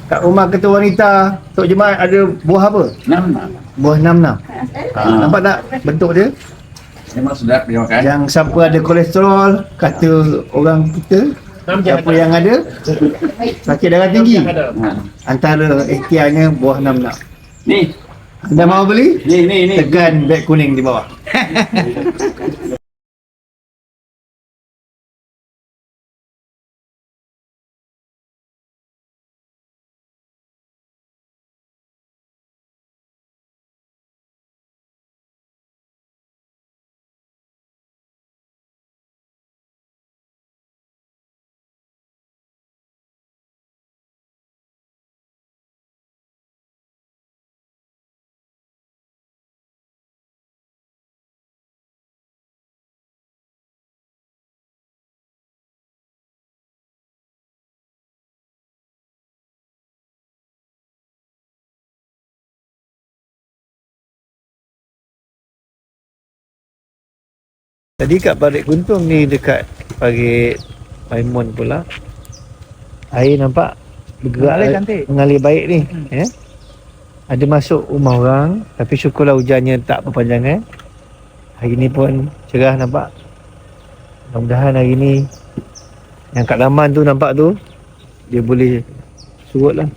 kat rumah ketua wanita Tok Jemaat ada buah apa? Nam. Buah nam-nam. Nampak tak bentuk dia? Memang sedap dia makan. Yang siapa ada kolesterol, kata orang kita, siapa yang ada sakit darah tinggi, antara ikhtiarnya buah nam-nam. Ni. Anda mau beli? Ni. Tekan beg kuning di bawah. Tadi kat Parit Kuntung ni, dekat Parit Maimun pula, air nampak bergerak, mengalir baik ni. Ada masuk rumah orang, tapi syukurlah hujannya tak berpanjangan. Hari ni pun cerah nampak. Mudah-mudahan hari ni yang kat Laman tu nampak tu, dia boleh surut lah.